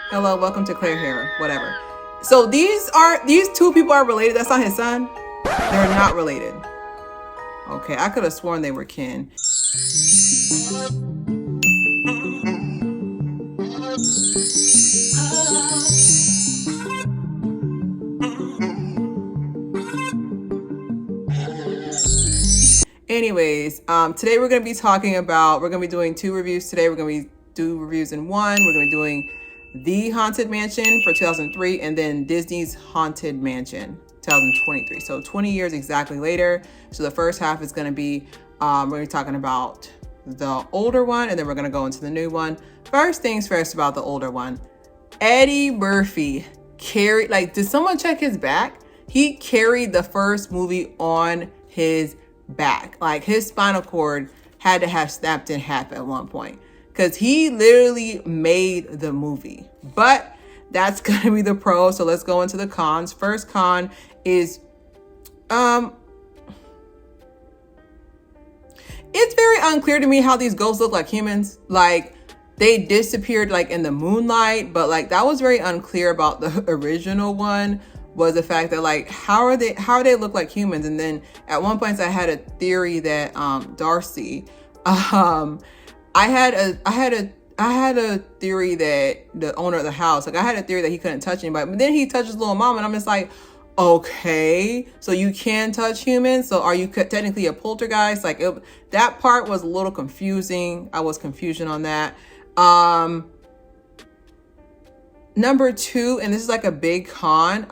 Hello, welcome to Claire Haire, whatever. So these two people are related. That's not his son. They're not related. Okay, I could have sworn they were kin. Anyways, today we're going to be we're going to be doing two reviews today. We're going to be do reviews in one. We're going to be doing The Haunted Mansion for 2003 and then Disney's Haunted Mansion 2023. So 20 years exactly later. So the first half is going to be, we're going to be talking about the older one and then we're going to go into the new one. First things first about the older one. Eddie Murphy carried, did someone check his back? He carried the first movie on his back. Like his spinal cord had to have snapped in half at one point because he literally made the movie. But that's gonna be the pro. So let's go into the cons. First con is it's very unclear to me how these ghosts look like humans. Like they disappeared like in the moonlight, but like that was very unclear about the original one. Was the fact that like how they look like humans. And then at one point I had a theory that Darcy I had a theory that the owner of the house, like I had a theory that he couldn't touch anybody, but then he touches little mom and I'm just like, okay, so you can touch humans, so are you technically a poltergeist? Like that part was a little confusing. I was confusion on that. Number two, and this is like a big con,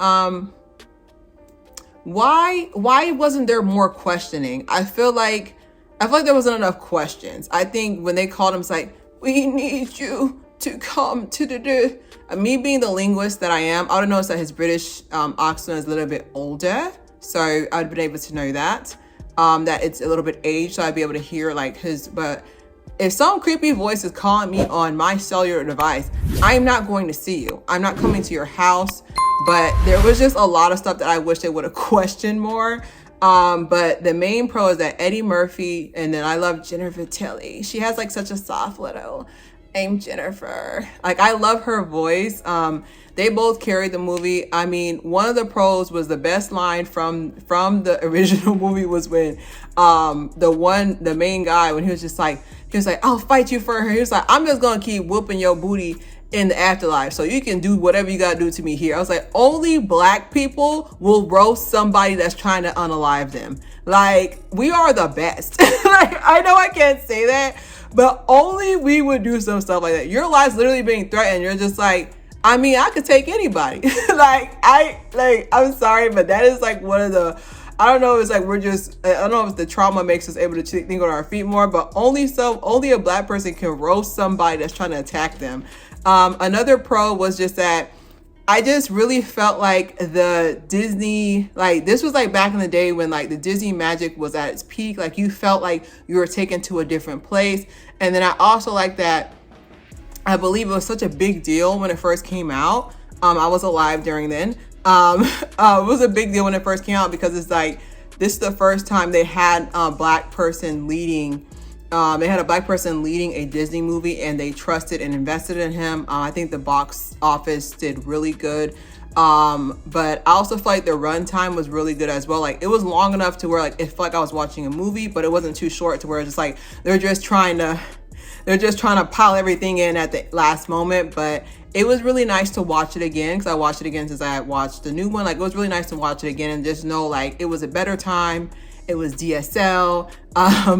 why wasn't there more questioning? I feel like there wasn't enough questions. I think when they called him, it's like, we need you to come to the me being the linguist that I am, I would have noticed that his British accent is a little bit older, so I'd been able to know that it's a little bit aged, so I'd be able to hear like his. But if some creepy voice is calling me on my cellular device, I'm not going to see you. I'm not coming to your house. But there was just a lot of stuff that I wish they would have questioned more. But the main pro is that Eddie Murphy, and then I love Jennifer Tilly. She has like such a soft little, I'm Jennifer. Like I love her voice. They both carried the movie. I mean, one of the pros was the best line from the original movie was when the main guy, when he was like, I'll fight you for her. He was like, I'm just gonna keep whooping your booty in the afterlife, so you can do whatever you gotta do to me here. I was like, only black people will roast somebody that's trying to unalive them. Like, we are the best. Like, I know I can't say that, but only we would do some stuff like that. Your life's literally being threatened. You're just like, I mean, I could take anybody. I'm sorry, but that is like one of the, I don't know, it's like I don't know if the trauma makes us able to think on our feet more, but only a black person can roast somebody that's trying to attack them. Another pro was just that I just really felt like the Disney, like this was like back in the day when like the Disney magic was at its peak. Like you felt like you were taken to a different place. And then I also like that, I believe it was such a big deal when it first came out. I was alive during then. It was a big deal when it first came out because it's like, this is the first time they had a black person leading. They had a black person leading a Disney movie and they trusted and invested in him. I think the box office did really good. But I also feel like the runtime was really good as well. Like it was long enough to where like it felt like I was watching a movie, but it wasn't too short to where it's just like they're just trying to pile everything in at the last moment. But it was really nice to watch it again because I watched it again since I had watched the new one. Like it was really nice to watch it again and just know like it was a better time. It was DSL.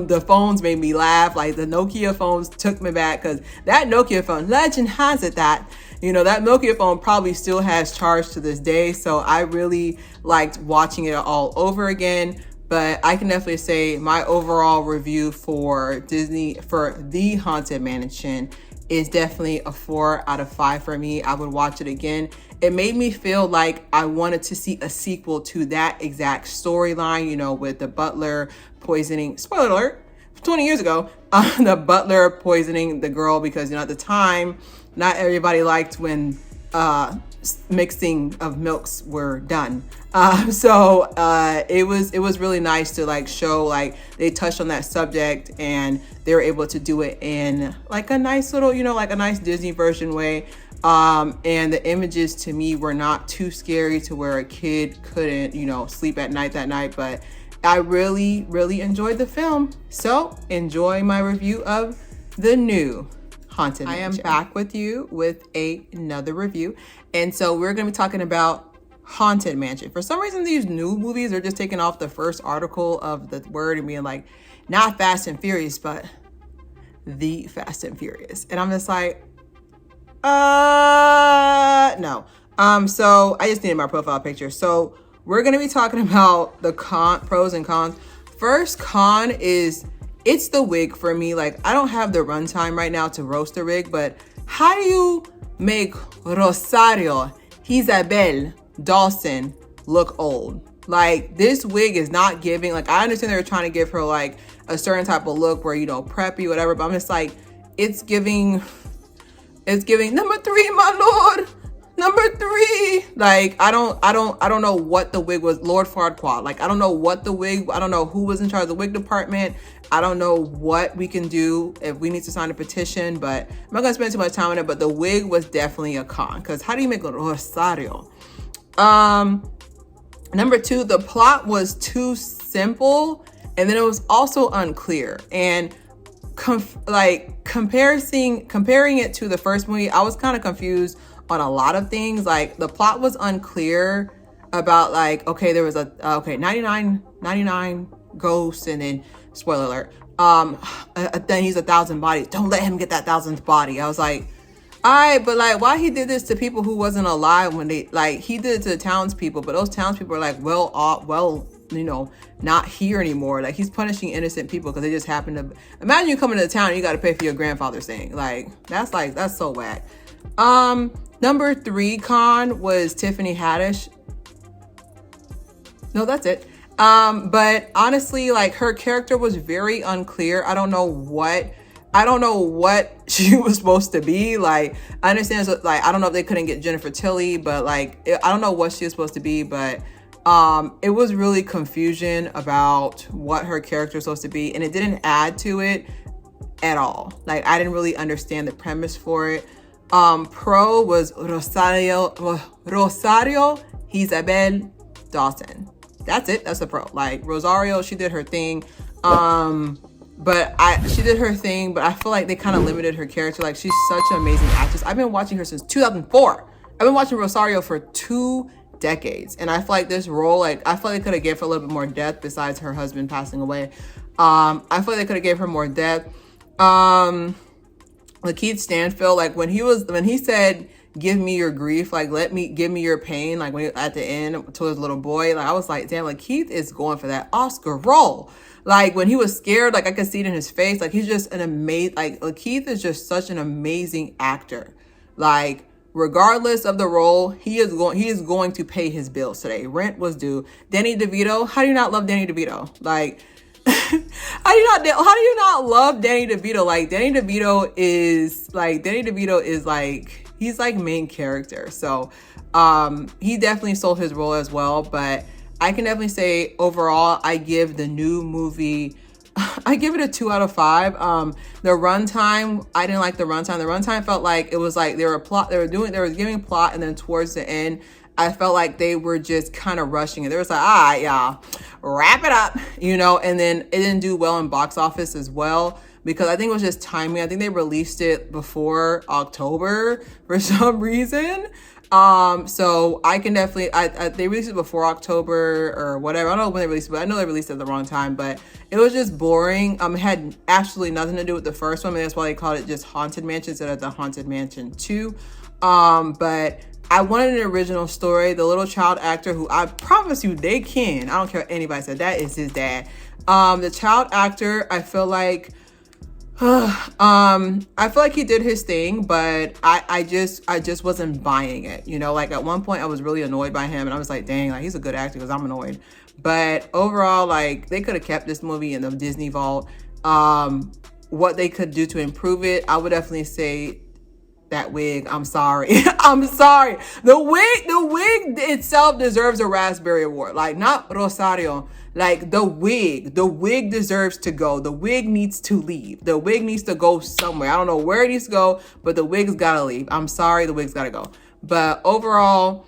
The phones made me laugh. Like the Nokia phones took me back because that Nokia phone, legend has it that, that Nokia phone probably still has charge to this day. So I really liked watching it all over again. But I can definitely say my overall review for Disney, for The Haunted Mansion, is definitely a 4 out of 5 for me. I would watch it again. It made me feel like I wanted to see a sequel to that exact storyline, with the butler poisoning, spoiler alert, 20 years ago, the butler poisoning the girl because, at the time, not everybody liked when mixing of milks were done. It was really nice to like show like they touched on that subject and they were able to do it in like a nice little, like a nice Disney version way. And the images to me were not too scary to where a kid couldn't, you know, sleep at night that night. But I really, really enjoyed the film. So enjoy my review of the new Haunted Mansion. I am back with you with another review. And so we're going to be talking about Haunted Mansion. For some reason, these new movies are just taking off the first article of the word and being like, not Fast and Furious, but the Fast and Furious. And I'm just like, no. So I just needed my profile picture. So we're going to be talking about the pros and cons. First con is it's the wig for me. Like, I don't have the runtime right now to roast the wig, but how do you make Rosario Isabel Dawson look old? Like, this wig is not giving, like, I understand they were trying to give her like a certain type of look where, you know, preppy, whatever, but I'm just like, it's giving number 3, my lord, number 3. Like, I don't know what the wig was. Lord Farquaad. Like, I don't know what the wig, I don't know who was in charge of the wig department. I don't know what we can do if we need to sign a petition, but I'm not gonna spend too much time on it. But the wig was definitely a con, because how do you make a Rosario? Number 2, the plot was too simple, and then it was also unclear. And comparing it to the first movie, I was kind of confused on a lot of things. Like, the plot was unclear about, like, okay, there was 99 ghosts, and then spoiler alert, then he's 1,000 bodies. Don't let him get that 1,000th body. I was like, all right, but like, why he did this to people who wasn't alive when they, like, he did it to the townspeople, but those townspeople are like, well, you know, not here anymore. Like, he's punishing innocent people because they just happen to, imagine you coming to the town and you got to pay for your grandfather's thing. Like, that's so whack. Number 3 con was Tiffany Haddish. No, that's it. But honestly, like, her character was very unclear. I don't know what she was supposed to be. Like, I understand, so, like, I don't know if they couldn't get Jennifer Tilly, but like, I don't know what she was supposed to be, but it was really confusion about what her character was supposed to be, and it didn't add to it at all. Like, I didn't really understand the premise for it. Pro was Rosario Isabel Dawson. That's it. That's the pro. Like, Rosario, she did her thing. She did her thing, but I feel like they kind of limited her character. Like, she's such an amazing actress. I've been watching her since 2004. I've been watching Rosario for 2 decades. And I feel like this role, like, I feel like they could have gave her a little bit more depth besides her husband passing away. I feel like they could have gave her more depth. Lakeith Stanfield, like, when he said, give me your grief, like, give me your pain, like, when at the end to his little boy, like, I was like, damn, Lakeith is going for that Oscar role. Like, when he was scared, like, I could see it in his face. Like, he's just an amazing, like, Lakeith is just such an amazing actor. Like, regardless of the role, he is going to pay his bills today. Rent was due. Danny DeVito, how do you not love Danny DeVito? Like, how do you not love Danny DeVito? Like, Danny DeVito is like, he's like main character. So he definitely sold his role as well. But I can definitely say overall, I give the new movie, I give it a 2 out of 5. The runtime, I didn't like the runtime. The runtime felt like it was like they were giving plot, and then towards the end, I felt like they were just kind of rushing it. They were like, all right, y'all, wrap it up, you know, and then it didn't do well in box office as well, because I think it was just timing. I think they released it before October for some reason. So I can definitely, they released it before October or whatever. I don't know when they released it, but I know they released it at the wrong time, but it was just boring. It had absolutely nothing to do with the first one. And that's why they called it just Haunted Mansion instead of the Haunted Mansion 2. But I wanted an original story. The little child actor, who I promise you they can, I don't care what anybody said, that is his dad. The child actor, I feel like he did his thing, but I just wasn't buying it. You know, like, at one point I was really annoyed by him, and I was like, dang, like, he's a good actor, because I'm annoyed. But overall, like, they could have kept this movie in the Disney vault. What they could do to improve it, I would definitely say that wig. I'm sorry. I'm sorry. The wig itself deserves a Raspberry Award. Like, not Rosario. Like, the wig deserves to go. The wig needs to leave. The wig needs to go somewhere. I don't know where it needs to go, but the wig's gotta leave. I'm sorry, the wig's gotta go. But overall,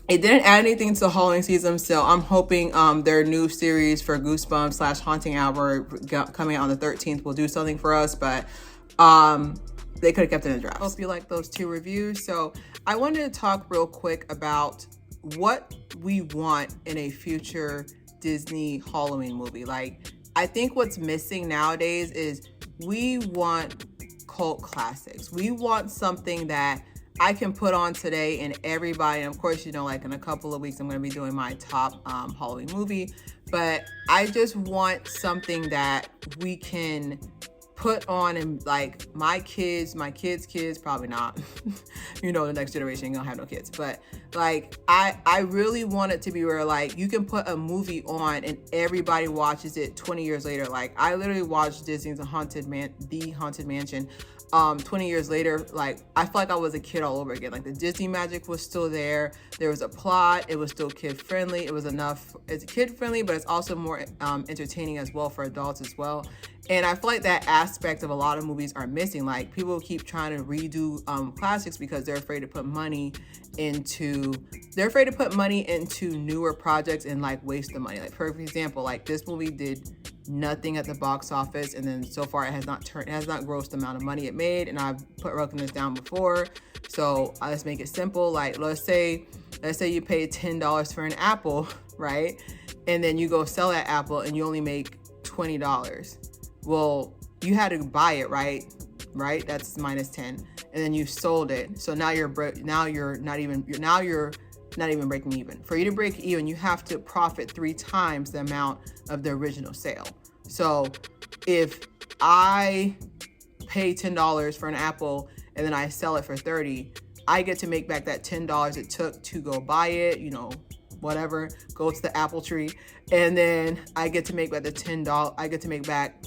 it didn't add anything to the Halloween season, so I'm hoping their new series for Goosebumps / Haunting Hour coming out on the 13th will do something for us, but they could have kept it in drafts. Hope you like those 2 reviews. So I wanted to talk real quick about what we want in a future Disney Halloween movie. Like, I think what's missing nowadays is we want cult classics. We want something that I can put on today and everybody, and of course, you know, like in a couple of weeks, I'm going to be doing my top Halloween movie, but I just want something that we can put on and like my kids, probably not, you know, the next generation ain't gonna have no kids, but like I really want it to be where like you can put a movie on and everybody watches it 20 years later. Like, I literally watched Disney's The Haunted Mansion 20 years later. Like, I feel like I was a kid all over again. Like, the Disney magic was still there. There was a plot. It was still kid friendly. It was enough. It's kid friendly, but it's also more entertaining as well for adults as well. And I feel like that aspect of a lot of movies are missing. Like, people keep trying to redo classics because they're afraid to put money into newer projects and like waste the money. Like, for example, like this movie did nothing at the box office, and then so far it has not grossed the amount of money it made. And I've broken this down before, so let's make it simple. Like, let's say you pay $10 for an apple, right? And then you go sell that apple and you only make $20. Well, you had to buy it, right? That's minus 10, and then you sold it. So now you're not even breaking even. For you to break even, you have to profit 3 times the amount of the original sale. So if I pay $10 for an apple and then I sell it for $30, I get to make back that $10 it took to go buy it, you know, whatever, go to the apple tree, and then I get to make back the $10. I get to make back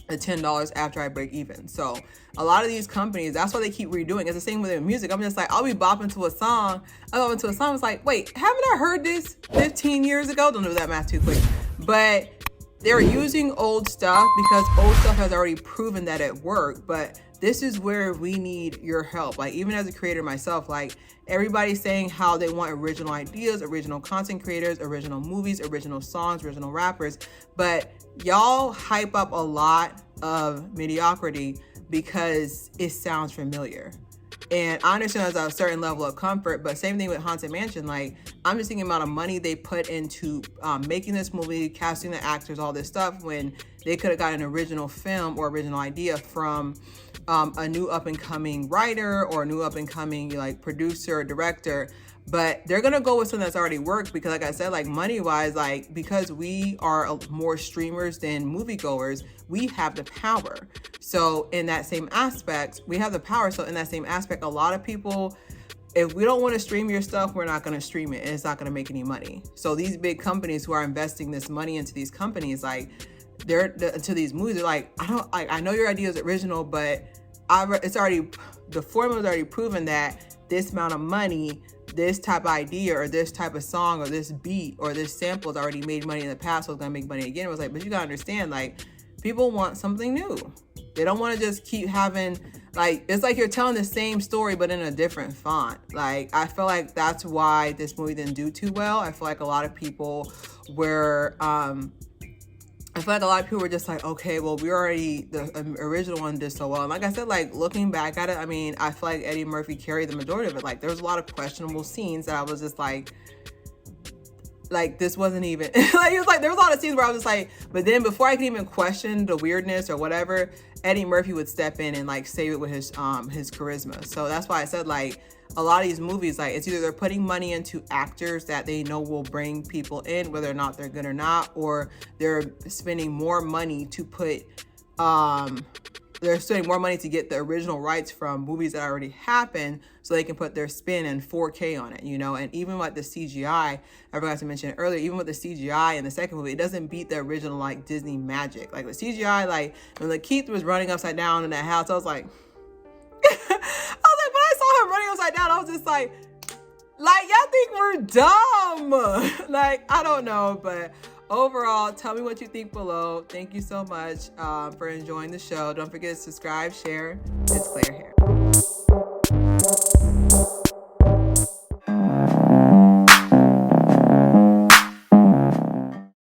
the $10 after I break even. So a lot of these companies, that's why they keep redoing. It's the same with their music. I'm just like, I'll be bopping to a song. It's like, wait, haven't I heard this 15 years ago? Don't do that math too quick. But they're using old stuff because old stuff has already proven that it worked. But this is where we need your help. Like, even as a creator myself, like, everybody's saying how they want original ideas, original content creators, original movies, original songs, original rappers. But y'all hype up a lot of mediocrity because it sounds familiar. And I understand there's a certain level of comfort, but same thing with Haunted Mansion. Like, I'm just thinking about the money they put into making this movie, casting the actors, all this stuff, when they could have got an original film or original idea from a new up-and-coming writer or a new up-and-coming like producer or director. But they're gonna go with something that's already worked because, like I said, like money-wise, like because we are more streamers than moviegoers, we have the power. So in that same aspect, we have the power. So in that same aspect, a lot of people, if we don't want to stream your stuff, we're not going to stream it, and it's not going to make any money. So these big companies who are investing this money into these companies, like into these movies, they're like, I know your idea is original, but the formula's already proven that this amount of money, this type of idea or this type of song or this beat or this sample has already made money in the past, so it's gonna make money again. It was like, but you gotta understand, like, people want something new. They don't want to just keep having, like, it's like you're telling the same story but in a different font. Like, I feel like that's why this movie didn't do too well. I feel like a lot of people were just like, okay, well, the original one did so well. And like I said, like, looking back at it, I mean, I feel like Eddie Murphy carried the majority of it. Like, there's a lot of questionable scenes that I was just like, this wasn't even, like, it was like, there was a lot of scenes where I was just like, but then before I could even question the weirdness or whatever, Eddie Murphy would step in and like save it with his charisma. So that's why I said, like, a lot of these movies, like, it's either they're putting money into actors that they know will bring people in, whether or not they're good or not, or they're spending more money to get the original rights from movies that already happened so they can put their spin in 4K on it, you know? And even with the CGI, I forgot to mention it earlier, even with the CGI in the second movie, it doesn't beat the original, like, Disney magic. Like, with CGI, like, when Lakeith was running upside down in that house, I was like, y'all think we're dumb. Like, I don't know, but overall, tell me what you think below. Thank you so much for enjoying the show. Don't forget to subscribe, share. It's Claire Haire.